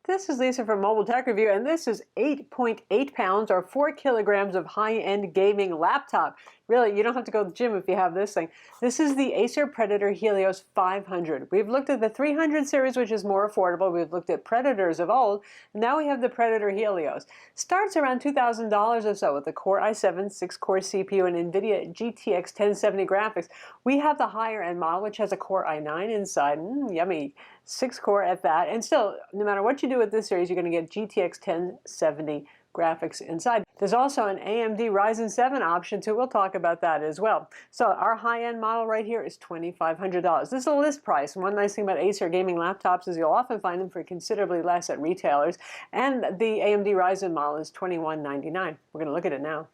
This is Lisa from Mobile Tech Review, and this is 8.8 pounds or 4 kilograms of high-end gaming laptop. Really, you don't have to go to the gym if you have this thing. This is the Acer Predator Helios 500. We've looked at the 300 series, which is more affordable. We've looked at Predators of old. Now we have the Predator Helios. Starts around $2,000 or so with the Core i7 6-core CPU and NVIDIA GTX 1070 graphics. We have the higher-end model, which has a Core i9 inside. Yummy. 6-core at that. And still, no matter what you do with this series, you're going to get GTX 1070 graphics inside. There's also an AMD Ryzen 7 option too. We'll talk about that as well. So our high-end model right here is $2,500. This is a list price. And one nice thing about Acer gaming laptops is you'll often find them for considerably less at retailers. And the AMD Ryzen model is $2,199. We're going to look at it now.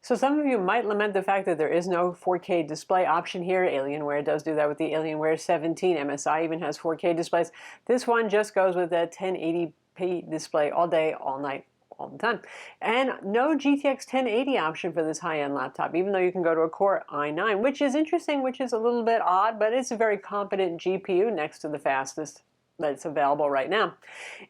So some of you might lament the fact that there is no 4K display option here. Alienware does do that with the Alienware 17. MSI even has 4K displays. This one just goes with a 1080p display all day, all night, all the time. And no GTX 1080 option for this high-end laptop, even though you can go to a Core i9, which is interesting, which is a little bit odd, but it's a very competent GPU next to the fastest that's available right now.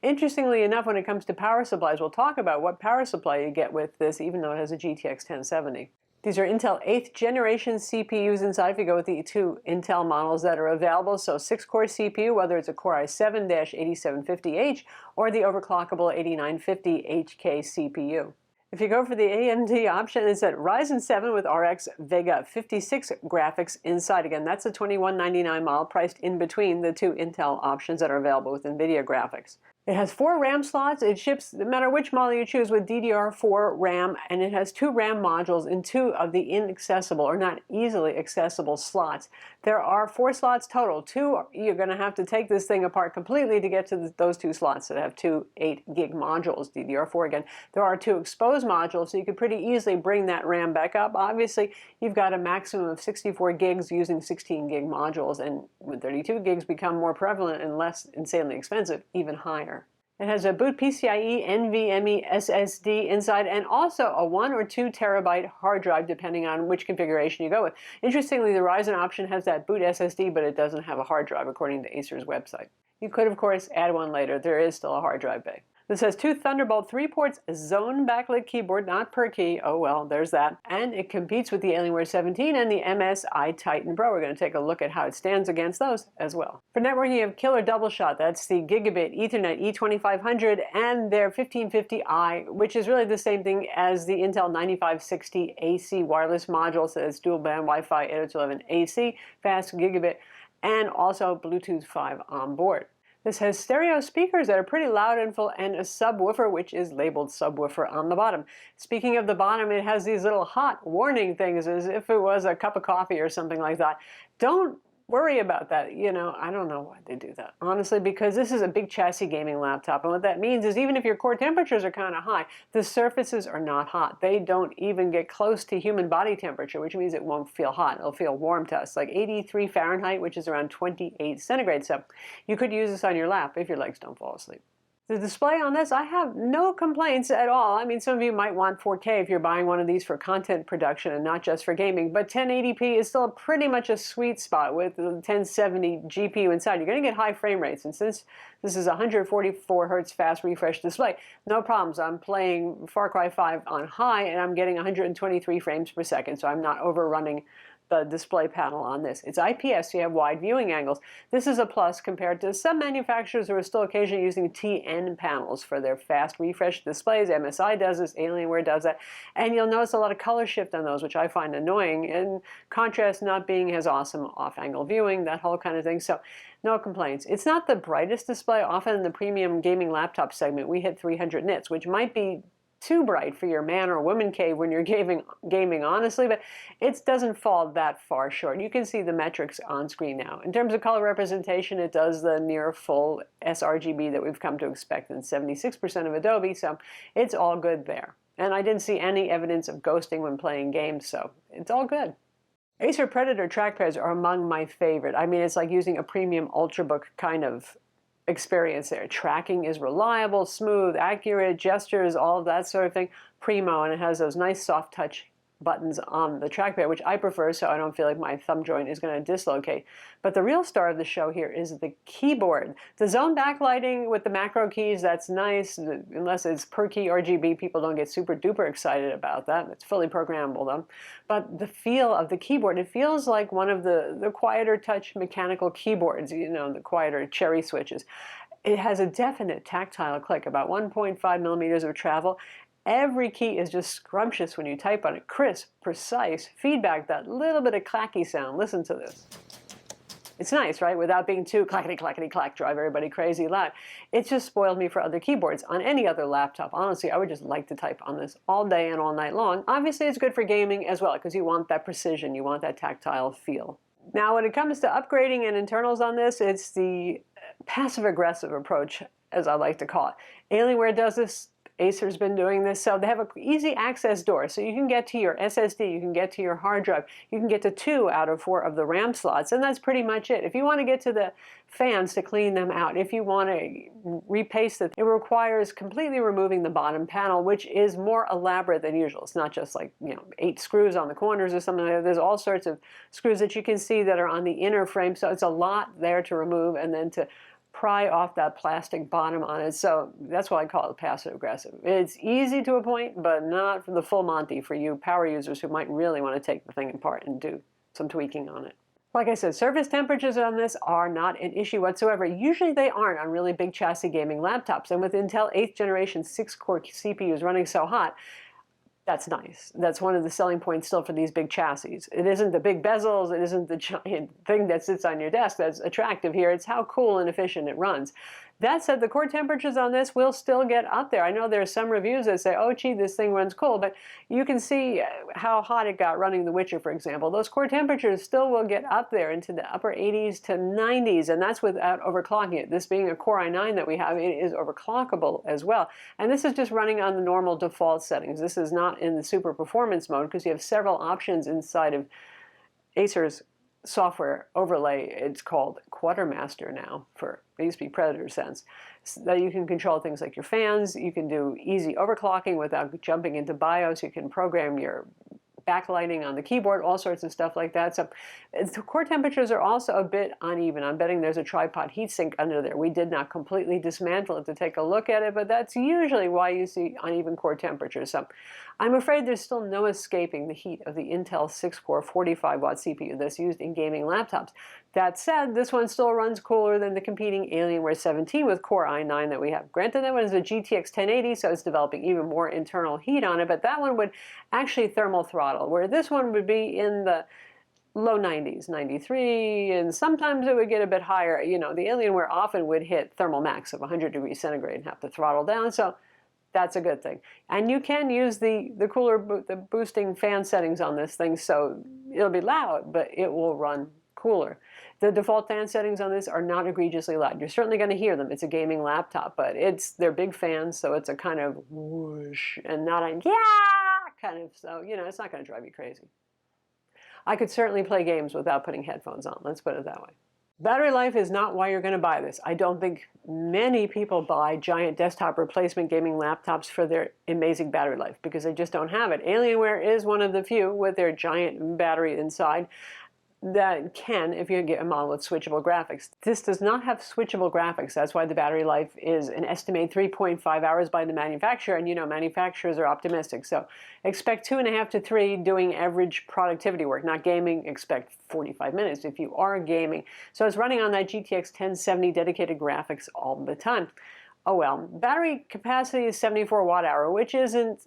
Interestingly enough, when it comes to power supplies, we'll talk about what power supply you get with this, even though it has a GTX 1070. These are Intel 8th generation CPUs inside if you go with the two Intel models that are available. So 6-core CPU, whether it's a Core i7-8750H or the overclockable 8950HK CPU. If you go for the AMD option, it's at Ryzen 7 with RX Vega 56 graphics inside. Again, that's a $2,199 model priced in between the two Intel options that are available with NVIDIA graphics. It has 4 RAM slots. It ships, no matter which model you choose, with DDR4 RAM, and it has 2 RAM modules in 2 of the inaccessible or not easily accessible slots. There are 4 slots total. 2, you're going to have to take this thing apart completely to get to those 2 slots that have 2 8-gig modules, DDR4 again. There are 2 exposed modules, so you could pretty easily bring that RAM back up. Obviously, you've got a maximum of 64 gigs using 16-gig modules, and when 32 gigs become more prevalent and less insanely expensive, even higher. It has a boot PCIe NVMe SSD inside and also a 1 or 2 terabyte hard drive depending on which configuration you go with. Interestingly, the Ryzen option has that boot SSD, but it doesn't have a hard drive according to Acer's website. You could, of course, add one later. There is still a hard drive bay. This has 2 Thunderbolt 3 ports, zone backlit keyboard, not per key. Oh well, there's that. And it competes with the Alienware 17 and the MSI Titan Pro. We're going to take a look at how it stands against those as well. For networking, you have killer double shot. That's the Gigabit Ethernet E2500 and their 1550i, which is really the same thing as the Intel 9560 AC wireless module. So it's dual band Wi-Fi 802.11 AC, fast gigabit, and also Bluetooth 5 on board. This has stereo speakers that are pretty loud and full and a subwoofer, which is labeled subwoofer on the bottom. Speaking of the bottom, it has these little hot warning things as if it was a cup of coffee or something like that. Don't worry about that. You know, I don't know why they do that, honestly, because this is a big chassis gaming laptop. And what that means is even if your core temperatures are kind of high, the surfaces are not hot. They don't even get close to human body temperature, which means it won't feel hot. It'll feel warm to us, like 83 Fahrenheit, which is around 28 centigrade. So you could use this on your lap if your legs don't fall asleep. The display on this, I have no complaints at all. I mean, some of you might want 4K if you're buying one of these for content production and not just for gaming, but 1080p is still pretty much a sweet spot with the 1070 GPU inside. You're going to get high frame rates, and since this is a 144 Hz fast refresh display, no problems. I'm playing Far Cry 5 on high, and I'm getting 123 frames per second, so I'm not overrunning the display panel on this. It's IPS, so you have wide viewing angles. This is a plus compared to some manufacturers who are still occasionally using TN panels for their fast refresh displays. MSI does this, Alienware does that, and you'll notice a lot of color shift on those, which I find annoying, in contrast not being as awesome off-angle viewing, that whole kind of thing. So no complaints. It's not the brightest display. Often in the premium gaming laptop segment, we hit 300 nits, which might be too bright for your man or woman cave when you're gaming honestly, but it doesn't fall that far short. You can see the metrics on screen now. In terms of color representation, it does the near full sRGB that we've come to expect in 76% of Adobe, so it's all good there. And I didn't see any evidence of ghosting when playing games, so it's all good. Acer Predator trackpads are among my favorite. I mean, it's like using a premium Ultrabook kind of experience there. Tracking is reliable, smooth, accurate, gestures, all of that sort of thing. Primo, and it has those nice soft touch buttons on the trackpad, which I prefer so I don't feel like my thumb joint is going to dislocate. But the real star of the show here is the keyboard. The zone backlighting with the macro keys, that's nice. Unless it's per key RGB, people don't get super duper excited about that. It's fully programmable though. But the feel of the keyboard, it feels like one of the quieter touch mechanical keyboards, you know, the quieter cherry switches. It has a definite tactile click, about 1.5 millimeters of travel. Every key is just scrumptious when you type on it. Crisp, precise, feedback, that little bit of clacky sound. Listen to this. It's nice, right? Without being too clackety, clackety, clack, drive everybody crazy loud. It's just spoiled me for other keyboards. On any other laptop, honestly, I would just like to type on this all day and all night long. Obviously, it's good for gaming as well, because you want that precision, you want that tactile feel. Now, when it comes to upgrading and internals on this, it's the passive-aggressive approach, as I like to call it. Alienware does this. Acer's been doing this, so they have an easy access door. So you can get to your SSD, you can get to your hard drive, you can get to 2 out of 4 of the RAM slots, and that's pretty much it. If you want to get to the fans to clean them out, if you want to repaste it, it requires completely removing the bottom panel, which is more elaborate than usual. It's not just like, you know, 8 screws on the corners or something like that. There's all sorts of screws that you can see that are on the inner frame, so it's a lot there to remove and then to pry off that plastic bottom on it. So that's why I call it passive aggressive. It's easy to a point, but not for the full Monty for you power users who might really want to take the thing apart and do some tweaking on it. Like I said, surface temperatures on this are not an issue whatsoever. Usually they aren't on really big chassis gaming laptops. And with Intel 8th generation 6-core CPUs running so hot, that's nice. That's one of the selling points still for these big chassis. It isn't the big bezels, it isn't the giant thing that sits on your desk that's attractive here. It's how cool and efficient it runs. That said, the core temperatures on this will still get up there. I know there are some reviews that say, oh gee, this thing runs cool, but you can see how hot it got running The Witcher, for example. Those core temperatures still will get up there into the upper 80s to 90s, and that's without overclocking it. This being a Core i9 that we have, it is overclockable as well. And this is just running on the normal default settings. This is not in the super performance mode because you have several options inside of Acer's software overlay. It's called Quartermaster now, for it used to be Predator Sense, so that you can control things like your fans. You can do easy overclocking without jumping into BIOS. You can program your backlighting on the keyboard, all sorts of stuff like that. So the core temperatures are also a bit uneven. I'm betting there's a tripod heatsink under there. We did not completely dismantle it to take a look at it, but that's usually why you see uneven core temperatures. So I'm afraid there's still no escaping the heat of the Intel 6-core 45-watt CPU that's used in gaming laptops. That said, this one still runs cooler than the competing Alienware 17 with Core i9 that we have. Granted, that one is a GTX 1080, so it's developing even more internal heat on it, but that one would actually thermal throttle, where this one would be in the low 90s, 93, and sometimes it would get a bit higher. You know, the Alienware often would hit thermal max of 100 degrees centigrade and have to throttle down, so that's a good thing. And you can use the boosting fan settings on this thing, so it'll be loud, but it will run cooler. The default fan settings on this are not egregiously loud. You're certainly going to hear them. It's a gaming laptop, but they're big fans, so it's a kind of whoosh and not a yeah kind of, so, you know, it's not going to drive you crazy. I could certainly play games without putting headphones on, let's put it that way. Battery life is not why you're going to buy this. I don't think many people buy giant desktop replacement gaming laptops for their amazing battery life because they just don't have it. Alienware is one of the few with their giant battery inside that can, if you get a model with switchable graphics. This does not have switchable graphics. That's why the battery life is an estimated 3.5 hours by the manufacturer, and you know manufacturers are optimistic. So expect 2.5 to 3 doing average productivity work. Not gaming, expect 45 minutes if you are gaming. So it's running on that GTX 1070 dedicated graphics all the time. Oh well, battery capacity is 74 watt hour, which isn't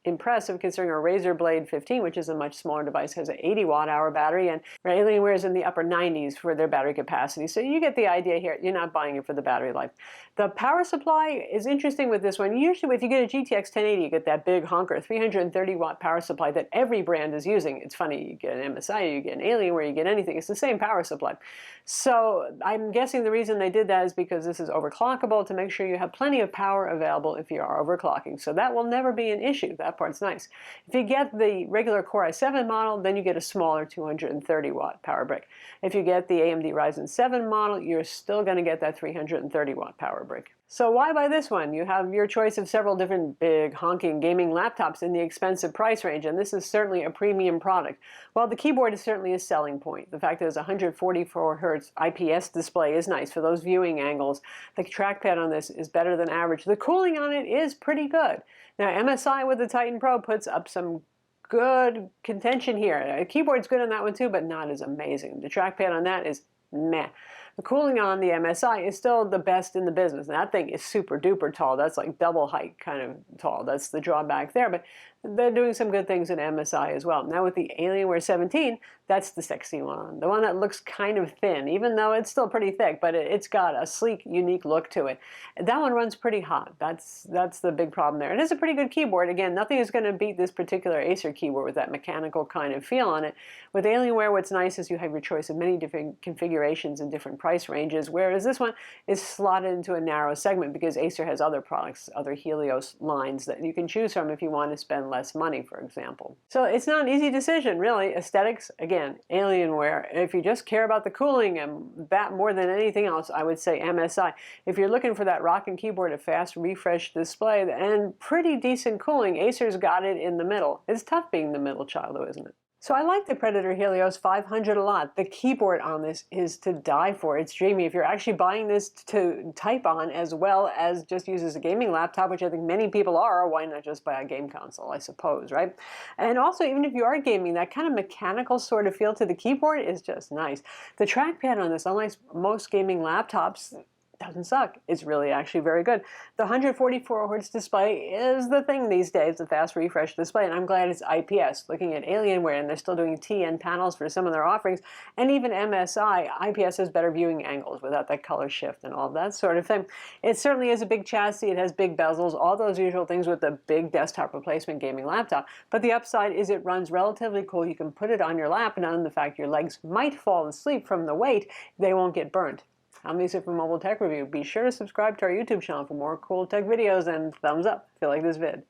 impressive considering our Razer Blade 15, which is a much smaller device, has an 80 watt hour battery, and Alienware is in the upper 90s for their battery capacity. So you get the idea here. You're not buying it for the battery life. The power supply is interesting with this one. Usually if you get a GTX 1080, you get that big honker 330 watt power supply that every brand is using. It's funny, you get an MSI, you get an Alienware, you get anything. It's the same power supply. So I'm guessing the reason they did that is because this is overclockable to make sure you have plenty of power available if you are overclocking. So that will never be an issue. That part's nice. If you get the regular Core i7 model, then you get a smaller 230 watt power brick. If you get the AMD Ryzen 7 model, you're still going to get that 330 watt power brick. So why buy this one? You have your choice of several different big honking gaming laptops in the expensive price range, and this is certainly a premium product. Well, the keyboard is certainly a selling point. The fact that it's 144 hertz IPS display is nice for those viewing angles. The trackpad on this is better than average. The cooling on it is pretty good. Now, MSI with the Titan Pro puts up some good contention here. The keyboard's good on that one too, but not as amazing. The trackpad on that is meh. The cooling on the MSI is still the best in the business. And that thing is super duper tall. That's like double height kind of tall. That's the drawback there. But they're doing some good things in MSI as well. Now with the Alienware 17, that's the sexy one. The one that looks kind of thin, even though it's still pretty thick, but it's got a sleek, unique look to it. That one runs pretty hot. That's the big problem there. It is a pretty good keyboard. Again, nothing is going to beat this particular Acer keyboard with that mechanical kind of feel on it. With Alienware, what's nice is you have your choice of many different configurations and different price ranges, whereas this one is slotted into a narrow segment because Acer has other products, other Helios lines that you can choose from if you want to spend less money, for example. So it's not an easy decision, really. Aesthetics, again, Alienware. If you just care about the cooling and that more than anything else, I would say MSI. If you're looking for that rocking keyboard, a fast refresh display, and pretty decent cooling, Acer's got it in the middle. It's tough being the middle child, though, isn't it? So I like the Predator Helios 500 a lot. The keyboard on this is to die for. It's dreamy. If you're actually buying this to type on as well as just use as a gaming laptop, which I think many people are, why not just buy a game console, I suppose, right? And also, even if you are gaming, that kind of mechanical sort of feel to the keyboard is just nice. The trackpad on this, unlike most gaming laptops, doesn't suck. It's really actually very good. The 144 hertz display is the thing these days, the fast refresh display, and I'm glad it's IPS. Looking at Alienware, and they're still doing TN panels for some of their offerings, and even MSI, IPS has better viewing angles without that color shift and all that sort of thing. It certainly is a big chassis. It has big bezels, all those usual things with the big desktop replacement gaming laptop, but the upside is it runs relatively cool. You can put it on your lap, and on the fact your legs might fall asleep from the weight, they won't get burnt. I'm Acer from Mobile Tech Review. Be sure to subscribe to our YouTube channel for more cool tech videos, and thumbs up if you like this vid.